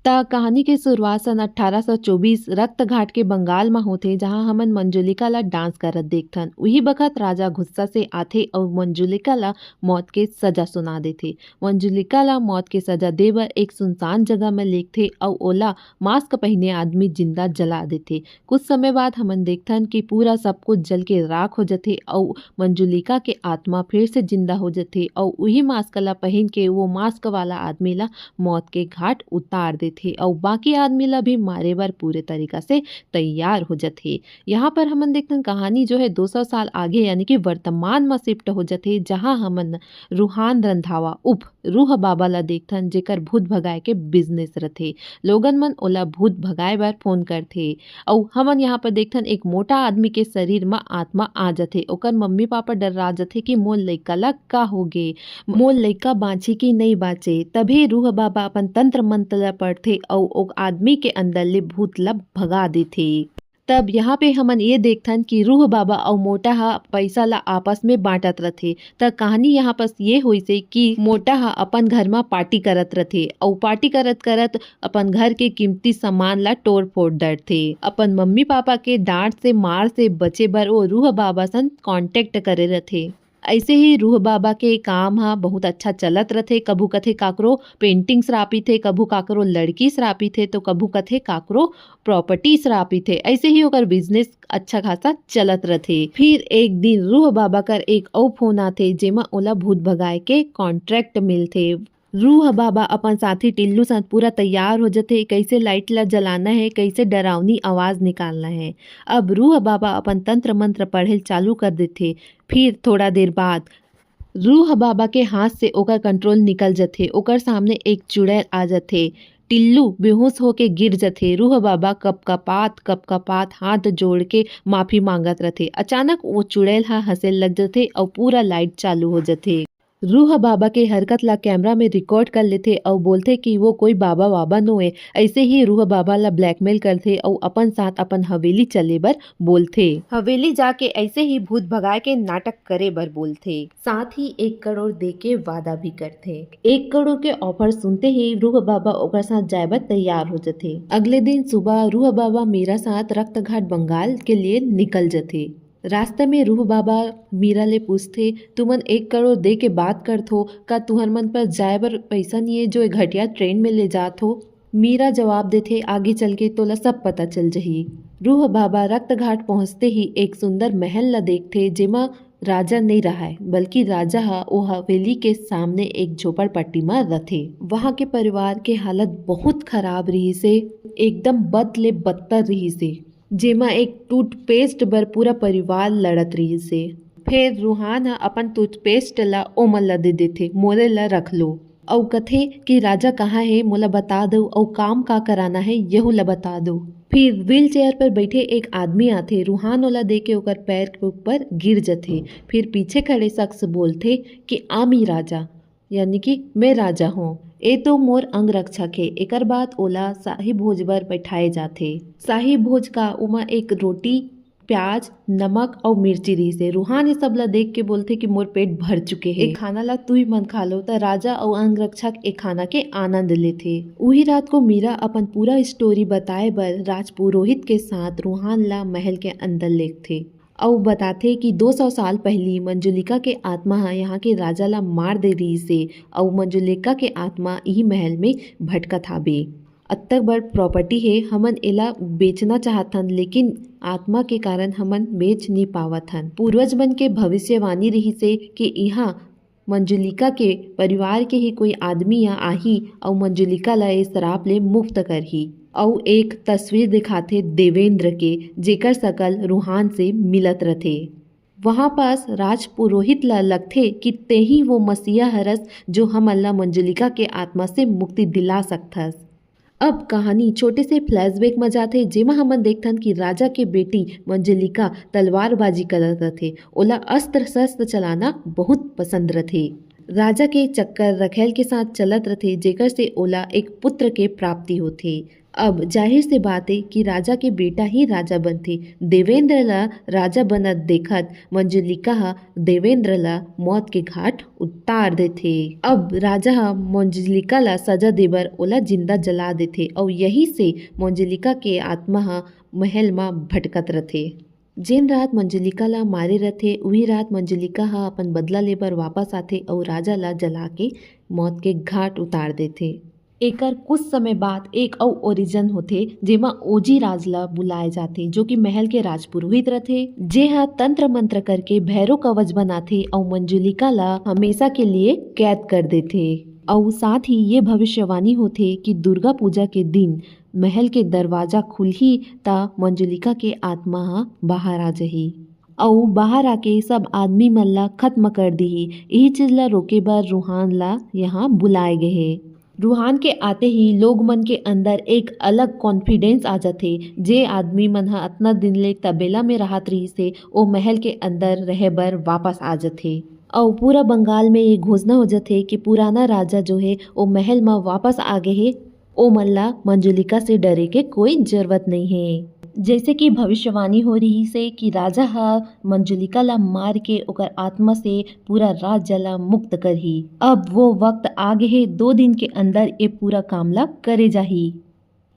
कहानी के शुरुआत सन 1824 रक्त घाट के बंगाल में होथे, जहां हमन मंजुलिका ला डांस करत देखथन। उही बखत राजा गुस्सा से आथे और मंजुलिका ला मौत के सजा सुना देथे। मंजुलिका ला मौत के सजा दे बर एक सुनसान जगह में लेगथे और ओला मास्क पहने आदमी जिंदा जला देथे। कुछ समय बाद हमन देखथन कि पूरा सब कुछ जल के राख हो जाथे और मंजुलिका के आत्मा फिर से जिंदा हो जाथे और उही मास्क ला पहन के वो मास्क वाला आदमी ला मौत के घाट उतार देथे और बाकी आदमी ला भी मारे बर पूरे तरीका से तैयार हो जाथे। यहाँ पर हमन देखथन कहानी जो है 200 साल आगे यानी कि वर्तमान में शिफ्ट हो जाथे, जहाँ हमन रूहान रंधावा उप रूह बाबा ला देखथन, जेकर भूत भगाए के बिजनेस रथे। लोगन मन ओला भूत भगाए बर फोन करथे और हमन यहाँ पर देखथन एक मोटा आदमी के शरीर में आत्मा आ जाथे। ओकर मम्मी पापा डरा जाथे कि मोर लइका ला का होगे, मोर लइका बाँची कि नहीं बाँचे। तभी रूह बाबा अपन तंत्र मंत्र ला पढ़थे और ओ आदमी के अंदर ले भूत ला भगा देथे। तब यहाँ पे हमन ये देखथन कि रूह बाबा और मोटा हा पैसा ला आपस में बांटत रथे। त कहानी यहाँ पर ये हुई से कि मोटा हा अपन घर में पार्टी करत रथे और पार्टी करत करत अपन घर के कीमती सामान ला तोड़ फोड़ डरथे। अपन मम्मी पापा के डांट से मार से बचे बर वो रूह बाबा सन कांटेक्ट करे रथे। ऐसे ही रूह बाबा के काम हा बहुत अच्छा चलत रथे। कभू कथे काकरो पेंटिंग श्रापी थे, कभू काकरो लड़की श्रापी थे, तो कभू कथे काकरो प्रॉपर्टी श्रापी थे। ऐसे ही ओकर बिजनेस अच्छा खासा चलत रथे। फिर एक दिन रूह बाबा कर एक और फोन आथे, जेमा ओला भूत भगाए के कॉन्ट्रैक्ट मिलथे। रूह बाबा अपन साथी टिल्लू साथ पूरा तैयार हो जाते, कैसे लाइट ला जलाना है, कैसे डरावनी आवाज निकालना है। अब रूह बाबा अपन तंत्र मंत्र पढ़े चालू कर देते। फिर थोड़ा देर बाद रूह बाबा के हाथ से ओकर कंट्रोल निकल जाते। ओकर सामने एक चुड़ैल आ जाते। टिल्लू बेहोश होके गिर जाते। रूह बाबा कपकपात हाथ जोड़ के माफी मांगत रहते। अचानक वो चुड़ैल हा हंसे लग जाते और पूरा लाइट चालू हो जाते। रूह बाबा के हरकत ला कैमरा में रिकॉर्ड कर लेते और बोलते कि वो कोई बाबा वाबा नो है। ऐसे ही रूह बाबा ला ब्लैकमेल करते और अपन साथ अपन हवेली चले बर बोलते। हवेली जाके ऐसे ही भूत भगाए के नाटक करे बर बोलते। साथ ही 1 करोड़ दे के वादा भी करते। 1 करोड़ के ऑफर सुनते ही रूह बाबा ओकर साथ जाए बर तैयार हो जाते। अगले दिन सुबह रूह बाबा मीरा साथ रक्त घाट बंगाल के लिए निकल जाते। रास्ते में रूह बाबा मीरा ले पूछते, तुमन 1 करोड़ दे के बात करत हो का तुहर मन पर जाए बर पैसा नहीं है जो घटिया ट्रेन में ले जात हो। मीरा जवाब देते, आगे चल के तोला सब पता चल जही। रूह बाबा रक्त घाट पहुँचते ही एक सुंदर महल ला देखते, जेमा राजा नहीं रहा है बल्कि राजा हा ओ हवेली के सामने एक झोपड़पट्टी में रथे। वहाँ के परिवार के हालत बहुत खराब रही से, एकदम बद ले बदतर रही से, जेमा एक टूथपेस्ट बर पूरा परिवार लड़त रही से। फिर रूहान अपन टूथपेस्ट ला ओमन ला दे देथे, मोरे ला रख लो और कथे कि राजा कहाँ है मोला बता दो और काम का कराना है यहू ला बता दो। फिर व्हील चेयर पर बैठे एक आदमी आथे। रूहान ओला दे के ओकर पैर के ऊपर गिर जाथे। फिर पीछे खड़े शख्स बोलथे कि आमी राजा यानी कि मैं राजा हूँ, ए तो मोर अंग रक्षक है। एकर बाद ओला शाही भोज बर बैठाए जाथे। शाही भोज का उमा एक रोटी, प्याज, नमक और मिर्ची रही से। रूहान ये सब ला देख के बोलते कि मोर पेट भर चुके हैं, एक खाना ला तू ही मन खा लो। त राजा और अंग रक्षक एक खाना के आनंद लेथे। उही रात को मीरा अपन पूरा स्टोरी बताए बर राजपुरोहित के साथ रूहान ला महल के अंदर लेथे और बताते कि 200 साल पहली मंजुलिका के आत्मा यहाँ के राजा ला मार दे रही से और मंजुलिका के आत्मा यही महल में भटकत हाबे। अत्तक बड़ प्रॉपर्टी है, हमन एला बेचना चाहतन लेकिन आत्मा के कारण हमन बेच नहीं पावत हन। पूर्वज मन के भविष्यवाणी रही से कि यहाँ मंजुलिका के परिवार के ही कोई आदमी यहाँ आही और मंजुलिका ला इस श्राप ले मुक्त करही। और एक तस्वीर दिखाते देवेंद्र के, जेकर सकल रूहान से मिलत रथे। वहाँ पास राजपुरोहित ला लगथे कि ते ही वो मसीहा हरस जो हम अल्लाह मंजुलिका के आत्मा से मुक्ति दिला सकथस। अब कहानी छोटे से फ्लैशबैक में जाते, जेमा हमन देखथन कि राजा के बेटी मंजुलिका तलवारबाजी करत रथे। ओला अस्त्र शस्त्र चलाना बहुत पसंद रथे। राजा के चक्कर रखेल के साथ चलत रथे, जेकर से ओला एक पुत्र के प्राप्ति होथे। अब जाहिर से बात है कि राजा के बेटा ही राजा बनथे। देवेंद्र ला राजा बनत देखत मंजुलिका ह देवेंद्र ला मौत के घाट उतार देथे। अब राजा ह मंजुलिका ला सजा देबर ओला जिंदा जला देथे और यही से मंजुलिका के आत्मा ह महल मा भटकत रथे। जेन रात मंजुलिका ला मारे रथे उही रात मंजुलिका ह अपन बदला लेबर वापस आथे और राजा ला जला के मौत के घाट उतार देथे। एकर कुछ समय बाद एक अउ ओरिजिन होथे जेमा ओजी राज ला बुलाए जाथे जो कि महल के राजपुरोहित रथे जे हा तंत्र मंत्र करके भैरव कवच बनाथे और मंजुलिका ला हमेशा के लिए कैद कर देथे। और साथ ही ये भविष्यवाणी होथे कि दुर्गा पूजा के दिन महल के दरवाजा खुलही ता मंजुलिका के आत्मा हा बाहर आ जही और बाहर आके सब आदमी मन ला खत्म कर दिही। यही चीज ला रोके बर रूहान ला यहाँ बुलाए गए हे। रूहान के आते ही लोग मन के अंदर एक अलग कॉन्फिडेंस आ जाथे। जे आदमी मन ह अतना दिन ले तबेला में रहत रही से ओ महल के अंदर रहे बर वापस आ जाथे और पूरा बंगाल में ये घोषणा हो जाथे कि पुराना राजा जो है वो महल में वापस आ गए है। ओ मन ला मंजुलिका से डरे के कोई जरूरत नहीं है। जैसे कि भविष्यवाणी हो रही से कि राजा हा मंजुलिका ला मार के ओकर आत्मा से पूरा राज्य ला मुक्त करही। अब वो वक्त आ गए है 2 दिन के अंदर ये पूरा काम ला करे जाही।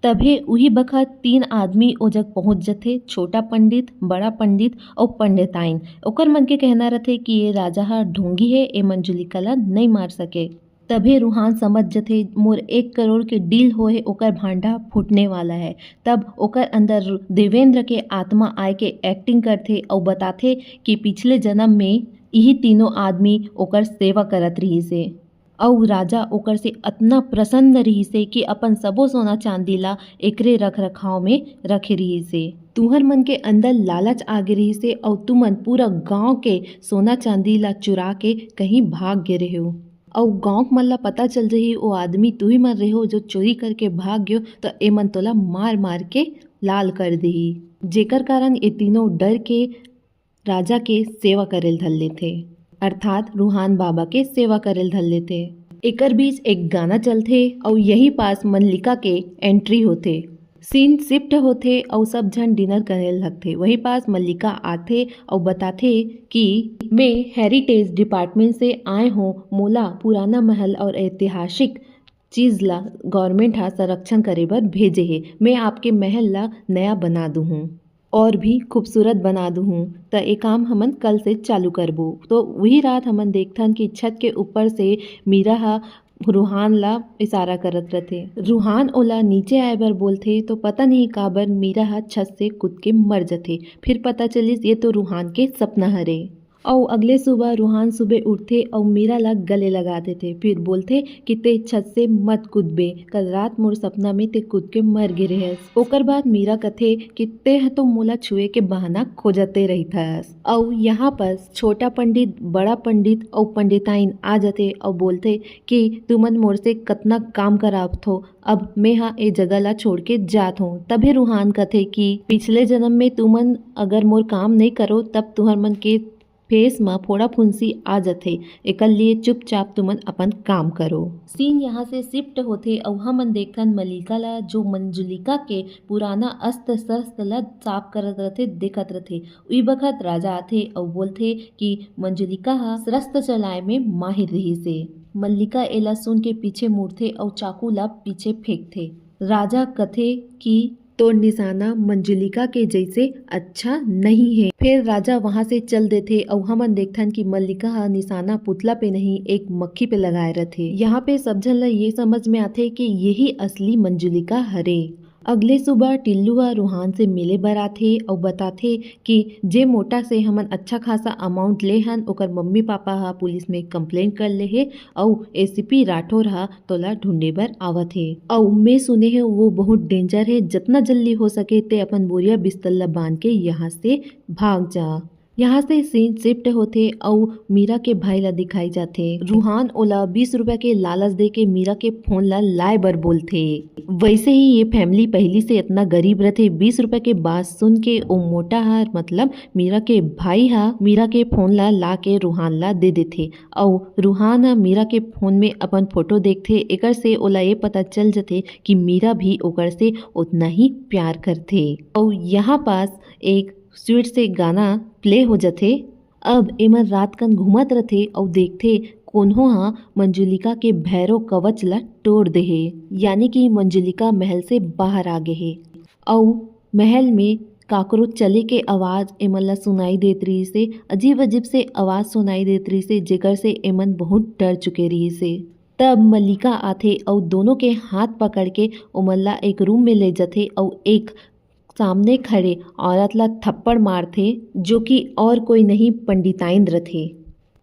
तभे उही बखत 3 आदमी ओ जग पहुंच जथे, छोटा पंडित, बड़ा पंडित और पंडिताइन। ओकर मन के कहना रथे कि ये राजा हा ढोंगी है, ये मंजुलिका ला नहीं मार सके। तभे रूहान समझ जथे मोर 1 करोड़ के डील होए ओकर भांडा फूटने वाला है। तब ओकर अंदर देवेंद्र के आत्मा आए के एक्टिंग करथे और बताथे कि पिछले जन्म में यही तीनों आदमी ओकर सेवा करत रही से और राजा ओकर से अतना प्रसन्न रही से कि अपन सबो सोना चांदी ला एकरे रख रखाव में रखे रही से। तुहर मन के अंदर लालच आगे रही से और तुमन पूरा गांव के सोना चांदी ला चुरा के कहीं भाग गे रहे हो और गांव मन ला पता चल जाही वो आदमी तू ही मर रहे हो जो चोरी करके भाग गयो तो ए मन तोला मार मार के लाल कर देही। जेकर कारण ये तीनों डर के राजा के सेवा करेल धल लेथे, अर्थात रूहान बाबा के सेवा करेल धल लेथे। एकर बीच एक गाना चलथे और यही पास मंजुलिका के एंट्री होथे। सीन शिफ्ट होथे और सब झन डिनर करे लगथे। वही पास मल्लिका आथे और बताथे कि मैं हेरिटेज डिपार्टमेंट से आए हूँ, मोला पुराना महल और ऐतिहासिक चीज ला गवर्नमेंट हा संरक्षण करे बर भेजे हे। मैं आपके महल ला नया बना दूँ हूँ और भी खूबसूरत बना दूँ हूँ तो ये काम हमन कल से चालू करबो। तो वही रात हमन देखथन कि छत के ऊपर से मीरा हा रूहान ला इशारा करत रथे। रूहान ओला नीचे आए बर बोलथे तो पता नहीं काबर मीरा हा छत से कूद के मर जथे। फिर पता चलिस ये तो रूहान के सपना हरे। और अगले सुबह रूहान सुबह उठथे और मीरा ला गले लगा देथे। फिर बोलथे कि ते छत से मत कूदबे, कल रात मोर सपना में ते कूद के मर गे रहेस। ओकर बाद मीरा कथे कि ते तो मोला छुए के बहाना खोजते रहिथस। और यहाँ पर छोटा पंडित, बड़ा पंडित और पंडिताइन आ जाते और बोलते कि तुमन मोर से कतना काम करावत हो, अब मैं हाँ ए जगह ला छोड़ के जात हूँ। तभी रूहान कथे कि पिछले जन्म में तुमन अगर मोर काम नहीं करो तब तुहर मन के फेस में फोड़ा फुंसी आ जाथे। एकर लिए चुपचाप तुमन अपन काम करो। सीन यहाँ से शिफ्ट होथे और हमन देखथन मल्लिका ला जो मंजुलिका के पुराना अस्त्र शस्त्र ला साफ करत रथे देखत रथे। उही बखत राजा आथे और बोलथे कि मंजुलिका हा शस्त्र चलाए में माहिर रही से। मल्लिका एला सुन के पीछे मुड़थे और चाकू ला पीछे फेंकथे। राजा कथे कि तो निशाना मंजुलिका के जैसे अच्छा नहीं है। फिर राजा वहाँ से चल देते और हमन देखथन कि मल्लिका हा निशाना पुतला पे नहीं एक मक्खी पे लगाए रथे। यहाँ पे सब झन ला ये समझ में आथे कि यही असली मंजुलिका हरे। अगले सुबह टिल्लू हा रूहान से मिले बर आथे और बताथे कि जे मोटा से हमन अच्छा खासा अमाउंट ले हन ओकर मम्मी पापा हा पुलिस में कंप्लेंट कर ले हे और एसीपी राठौर हा तोला ढूंढे बर आवत हे। और मैं सुने है वो बहुत डेंजर है, जितना जल्दी हो सके ते अपन बोरिया बिस्तर ला बांध के यहाँ से भाग जा। यहाँ से सीन शिफ्ट होते और मीरा के भाई ला दिखाई जाते। रूहान ओला 20 रुपया के लालच दे के मीरा के फोन ला लाए बर बोलथे। वैसे ही ये फैमिली पहली से इतना गरीब रथे। 20 रुपए के बात सुन के ओ मोटा हार मतलब मीरा के भाई हा मीरा के फोन ला के रूहान ला दे देथे और रूहान हा मीरा के फोन में अपन फोटो देखथे। एकर से ओला ये पता चल जथे कि मीरा भी ओकर से उतना ही प्यार करथे। और यहाँ पास एक स्वीट से गाना प्ले हो जाथे। अब एमन रात कन घूमत रथे और देखथे कोन्हो हा मंजुलिका के भैरव कवच ला तोड़ दे हे, यानी कि मंजुलिका महल से बाहर आ गए हे। और महल में काकरो चले के आवाज एमन ला सुनाई देत रही से। अजीब अजीब से आवाज सुनाई देत रही से जेकर से एमन बहुत डर चुके रही से। तब मल्लिका आथे और दोनों के हाथ पकड़ के ओमन ला एक रूम में ले जाथे और एक सामने खड़े औरत ला थप्पड़ मारथे जो कि और कोई नहीं पंडिताइंद्र थे।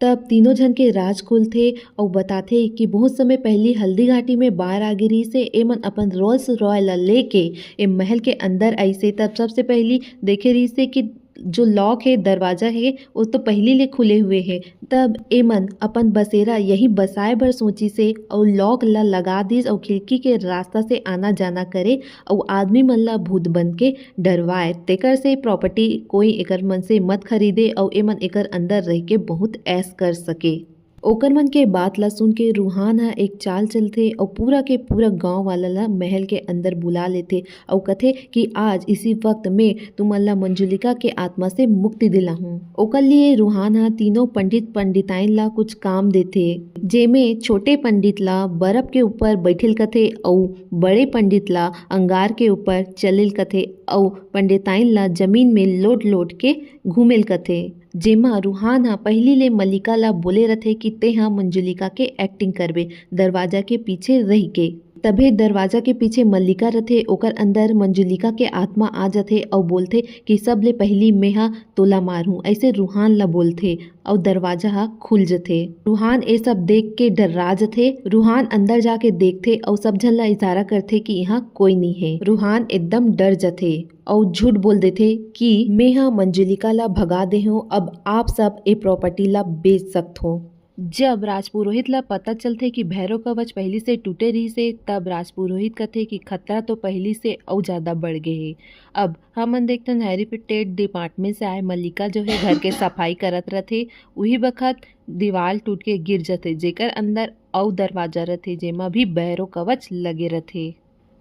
तब तीनों जन के राज खुल थे और बताथे कि बहुत समय पहले हल्दी घाटी में बाढ़ आ गिरी से एमन अपन रोल्स रॉयल लेके ए महल के अंदर आई से। तब सबसे पहली देखे रही से कि जो लॉक है दरवाजा है वो तो पहले ले खुले हुए है। तब एमन अपन बसेरा यही बसाए भर सोची से और लॉक ला लगा दीस और खिड़की के रास्ता से आना जाना करे और आदमी मन ला भूत बन के डरवाए। तेकर से प्रॉपर्टी कोई एकर मन से मत खरीदे और एमन एकर अंदर रह के बहुत ऐश कर सके। ओकर मन के बात ला सुन के रूहान हा एक चाल चलथे और पूरा के पूरा गांव वाला ला महल के अंदर बुला लेथे और कथे कि आज इसी वक्त में तुमन ला मंजुलिका के आत्मा से मुक्ति दिला हूँ। ओकर लिए रूहान हा तीनों पंडित पंडिताइन ला कुछ काम देथे, जेमे छोटे पंडित ला बर्फ के ऊपर बैठिल कथे और बड़े पंडित ला अंगार के ऊपर चलिल कथे और पंडिताइन ला जमीन में लोट लोट के घूमेल कथे। जेमा रूहान हा पहली ले मल्लिका ला बोले रथे कि ते हा मंजुलिका के एक्टिंग करबे दरवाजा के पीछे रह के। तभे दरवाजा के पीछे मल्लिका रथे ओकर अंदर मंजुलिका के आत्मा आ जाथे और बोलथे कि सब ले पहली मैं हा तोला मारूं, ऐसे रूहान ला बोलथे और दरवाजा हा खुल जथे। रूहान ये सब देख के डर्रा जथे। रूहान अंदर जाके देखथे और सब झन ला इशारा करथे कि यहाँ कोई नहीं है। रूहान एकदम डर जथे और झूठ बोल देथे कि मैं हा मंजुलिका ला भगा दे हूँ, अब आप सब ए प्रॉपर्टी ला बेच सकत हो। जब राजपुरोहित ला पता चलथे कि भैरव कवच पहली से टूटे रही से तब राजपुरोहित कथे कि खतरा तो पहली से और ज्यादा बढ़ गए है। अब हमन देखथन हेरिटेज डिपार्टमेंट से आए मल्लिका जो है घर के सफाई करत रथे। उही बखत दीवार टूट के गिर जथे जेकर अंदर और दरवाजा रथे जेमा भी भैरव कवच लगे रथे।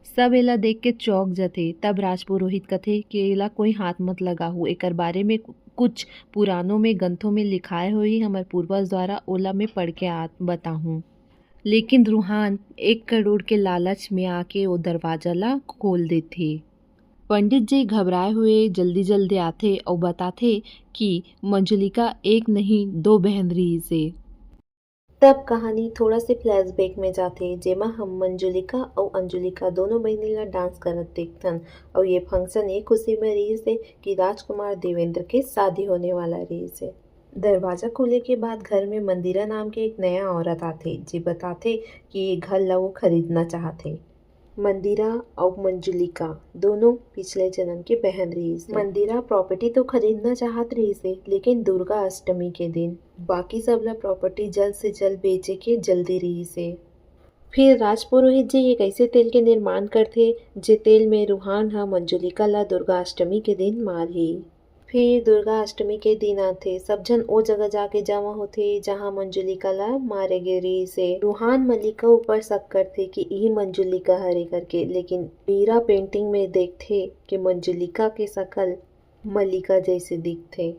सब एला देख के चौंक जथे। तब राजपुरोहित कथे कि एला कोई हाथ मत लगाहू, एकर बारे में कुछ पुरानों में ग्रंथों में लिखाए हुई हमारे पूर्वज द्वारा ओला में पढ़ के बताहूँ। लेकिन रूहान 1 करोड़ के लालच में आके वो दरवाजा ला खोल देथे। पंडित जी घबराए हुए जल्दी जल्दी आथे और बताथे कि मंजुलिका एक नहीं 2 बहन रही से। तब कहानी थोड़ा से फ्लैशबैक में जाते जेमा हम मंजुलिका और अंजुलिका दोनों बहनी ला डांस करत देखथन और ये फंक्शन एक खुशी में रही से कि राजकुमार देवेंद्र के शादी होने वाला रही से। दरवाजा खोले के बाद घर में मंदिरा नाम के एक नया औरत आथे जे बताथे कि ये घर ला वो खरीदना चाहते। मंदिरा और मंजुलिका दोनों पिछले जन्म के बहन रही से। मंदिरा प्रॉपर्टी तो खरीदना चाहत रही से लेकिन दुर्गा अष्टमी के दिन, बाकी सब ला प्रॉपर्टी जल्द से जल्द बेचे के जल्दी रही से। फिर राजपुरोहित जी एक ऐसे तेल के निर्माण करथे जे तेल में रूहान हा मंजुलिका ला दुर्गा अष्टमी के दिन मारही। फिर दुर्गा अष्टमी के दिन आथे सब जन ओ जगह जाके जमा होथे जहाँ मंजुलिका ला मारे गे रही से। रूहान मल्लिका ऊपर शक करथे कि यही मंजुलिका हरे करके, लेकिन मीरा पेंटिंग में देखथे कि मंजुलिका के शकल मल्लिका जैसे दिखथे।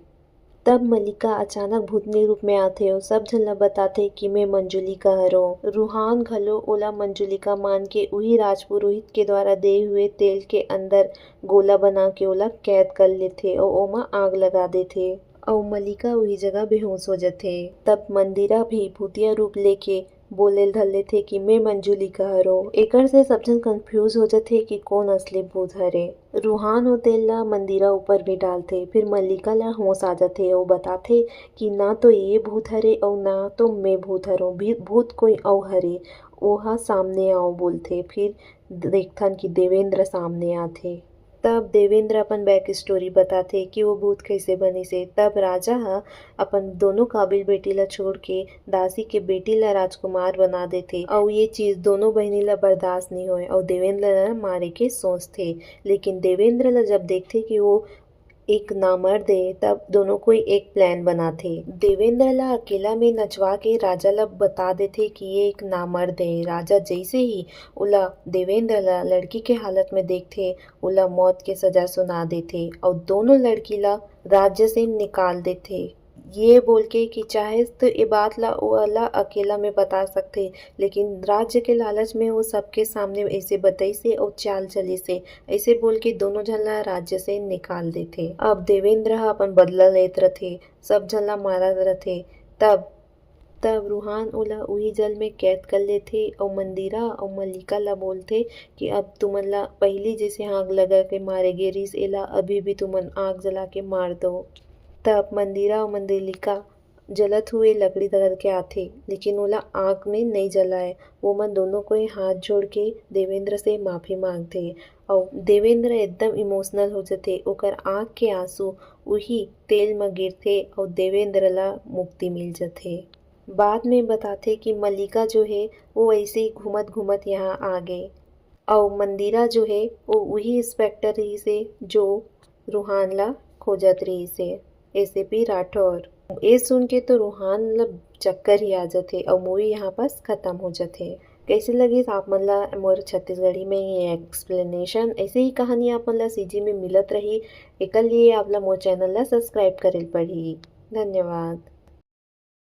तब मल्लिका अचानक भूतनी रूप में आथे और सब झन ला बताथे कि मैं मंजुलिका हरो। रूहान घलो ओला मंजुलिका मान के उही राजपुरोहित के द्वारा दे हुए तेल के अंदर गोला बना के ओला कैद कर लेथे और ओमा आग लगा देथे और मल्लिका वही जगह बेहोश हो जाथे। तब मंदिरा भी भूतिया रूप लेके बोले धले थे कि मैं मंजुलिका हरो। एकर से सब जन कंफ्यूज हो जाते कि कौन असली भूत हरे। रूहान हो तेल ला मंदिरा ऊपर भी डालते। फिर मल्लिका ला होश आ जाते और बताते कि ना तो ये भूत हरे और ना तो मैं भूत हरो, भूत कोई और हरे, ओहा सामने आओ बोलते। फिर देखथन कि देवेंद्र सामने आते। तब देवेंद्र अपन बैक स्टोरी बताथे कि वो भूत कैसे बनी से। तब राजा ह अपन दोनों काबिल बेटी ला छोड़ के दासी के बेटी ला राजकुमार बना देथे और ये चीज दोनों बहनी ला बर्दाश्त नहीं होए और देवेंद्र ला मारे के सोचथे। लेकिन देवेंद्र ला जब देखथे कि वो एक नामर्द है तब दोनों कोई एक प्लान बनाथे। देवेंद्र ला अकेला में नचवा के राजा ला बता देथे कि ये एक नामर्द है। राजा जैसे ही उला देवेंद्र ला लड़की के हालत में देखथे उला मौत के सजा सुना देथे और दोनों लड़की ला राज्य से निकाल देथे। ये बोल के कि चाहे तो ये बात ला वाला अकेला में बता सकथे लेकिन राज्य के लालच में वो सबके सामने ऐसे बताई से और चाल चली से ऐसे बोल के दोनों झन ला राज्य से निकाल देथे। अब देवेंद्र ह अपन बदला लेत रथे, सब झन ला मारत रथे। तब रूहान ओला उही जल में कैद कर लेथे और मंदिरा और मल्लिका ला बोलथे कि अब तुमन ला पहली जैसे आग लगा के मारे गे रिस एला अभी भी तुमन आग जला के मार दो। तब मंदिरा और मंदिलिका जलत हुए लकड़ी धर के आथे लेकिन ओला आग में नहीं जलाए। वो मन दोनों को हाथ जोड़ के देवेंद्र से माफी मांगथे और देवेंद्र एकदम इमोशनल हो जाते। ओकर आँख के आंसू वही तेल में गिरथे और देवेंद्र ला मुक्ति मिल जाथे। बाद में बताथे कि मल्लिका जो है वो ऐसे ही घूमत घूमत यहाँ आ गए और मंदिरा जो है वो वही इंस्पेक्टर रही से जो रूहान ला खोजत रही से, एसीपी राठौर। ये सुन के तो रूहान ला चक्कर ही आ जाथे और मूवी यहाँ पास खत्म हो जाथे। कैसे लगी आप मन ला मोर छत्तीसगढ़ी में ये एक्सप्लेनेशन। ऐसे ही कहानी आप मन ला सीजी में मिलत रही। एकर लिए आप ला मोर चैनल ला सब्सक्राइब करेल पड़ी। धन्यवाद।